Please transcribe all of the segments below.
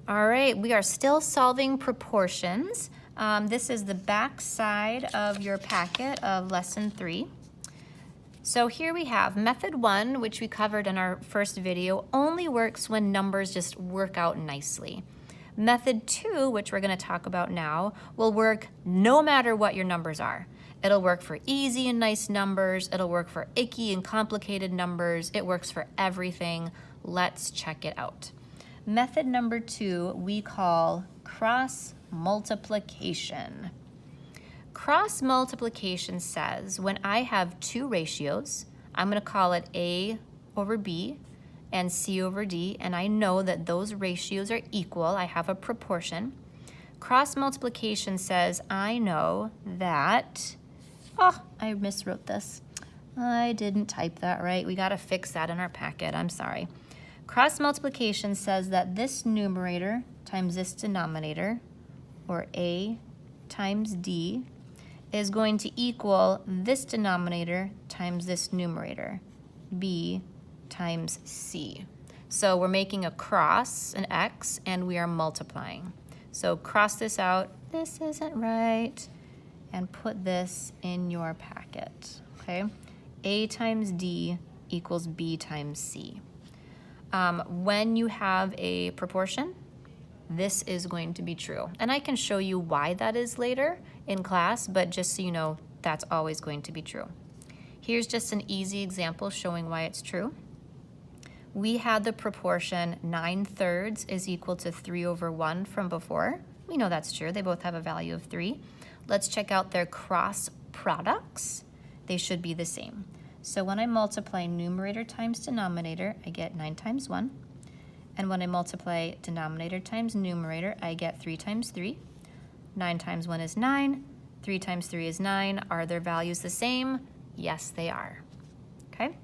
All right, we are still solving proportions. This is the back side of your packet of lesson 3. So here we have method 1, which we covered in our first video, only works when numbers just work out nicely. Method 2, which we're going to talk about now, will work no matter what your numbers are. It'll work for easy and nice numbers. It'll work for icky and complicated numbers. It works for everything. Let's check it out. Method number 2 we call cross multiplication. Cross multiplication says when I have two ratios, I'm going to call it A over B and C over D, and I know that those ratios are equal. I have a proportion. Cross multiplication says I know that, I miswrote this. I didn't type that right. We got to fix that in our packet. I'm sorry. Cross multiplication says that this numerator times this denominator, or A times D, is going to equal this denominator times this numerator, B times C. So we're making a cross, an X, and we are multiplying. So cross this out, this isn't right, and put this in your packet, okay? A times D equals B times C. When you have a proportion, this is going to be true. And I can show you why that is later in class, but just so you know, that's always going to be true. Here's just an easy example showing why it's true. We had the proportion 9/3 is equal to 3 over 1 from before. We know that's true. They both have a value of 3. Let's check out their cross products. They should be the same. So when I multiply numerator times denominator, I get 9 times 1. And when I multiply denominator times numerator, I get 3 times 3. 9 times 1 is 9. 3 times 3 is 9. Are their values the same? Yes, they are. Okay?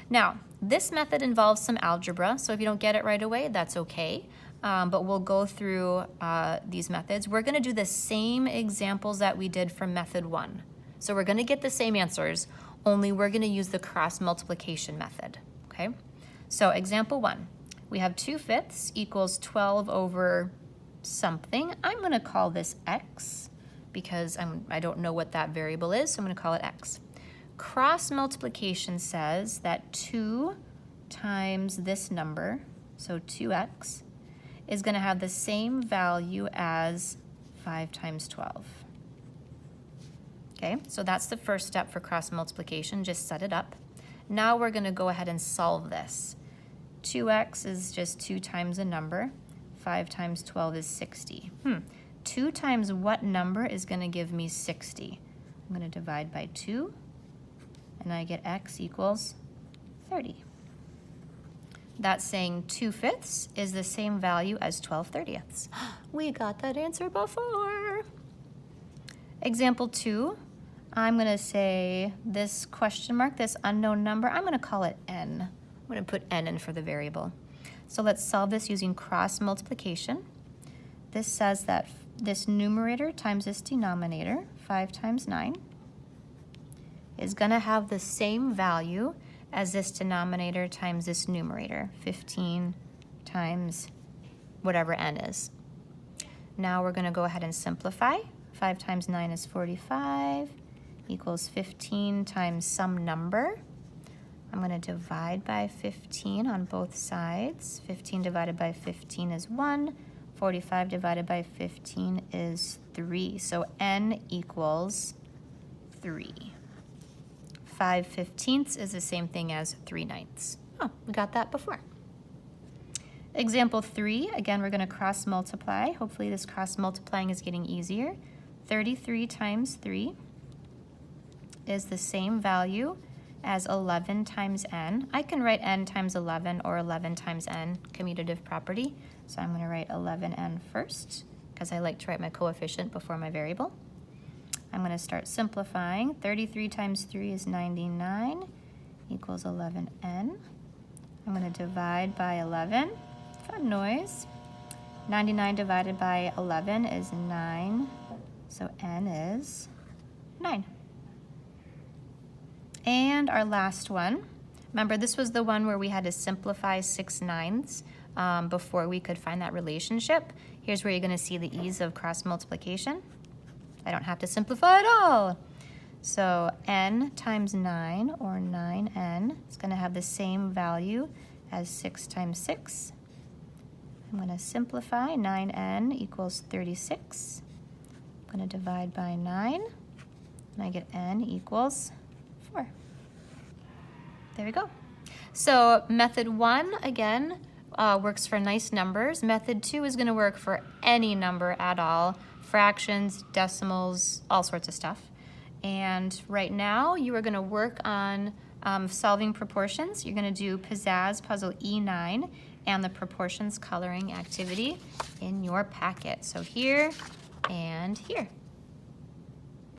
Now, this method involves some algebra, so if you don't get it right away, that's okay. But we'll go through these methods. We're going to do the same examples that we did from method 1. So we're going to get the same answers, only we're going to use the cross multiplication method. Okay? So example 1. We have 2/5 equals 12 over something. I'm going to call this X because I don't know what that variable is, so I'm going to call it X. Cross multiplication says that 2 times this number, so 2x, is going to have the same value as 5 times 12. Okay, so that's the first step for cross multiplication. Just set it up. Now we're going to go ahead and solve this. 2x is just 2 times a number. 5 times 12 is 60. 2 times what number is going to give me 60? I'm going to divide by 2, and I get x equals 30. That's saying 2/5 is the same value as 12/30. We got that answer before. Example 2, I'm going to say this question mark, this unknown number, I'm going to call it n. I'm going to put n in for the variable. So let's solve this using cross multiplication. This says that this numerator times this denominator, 5 times 9, is going to have the same value as this denominator times this numerator, 15 times whatever n is. Now we're going to go ahead and simplify. 5 times 9 is 45, equals 15 times some number. I'm going to divide by 15 on both sides. 15 divided by 15 is 1. 45 divided by 15 is 3. So n equals 3. 5/15 is the same thing as 3/9. Oh, we got that before. Example 3, again, we're going to cross multiply. Hopefully this cross multiplying is getting easier. 33 times 3 is the same value as 11 times n. I can write n times 11 or 11 times n, commutative property. So I'm going to write 11n first because I like to write my coefficient before my variable. I'm going to start simplifying. 33 times 3 is 99 equals 11n. I'm going to divide by 11. Fun noise. 99 divided by 11 is 9. So n is 9. And our last one, remember this was the one where we had to simplify 6/9 before we could find that relationship. Here's where you're going to see the ease of cross multiplication. I don't have to simplify at all. So n times 9, or 9n, is going to have the same value as 6 times 6. I'm going to simplify. 9n equals 36. I'm going to divide by 9, and I get n equals 4. There we go. So method 1, again, works for nice numbers. Method 2 is going to work for any number at all, fractions, decimals, all sorts of stuff. And right now, you are going to work on solving proportions. You're going to do Pizzazz Puzzle E9 and the proportions coloring activity in your packet. So here and here.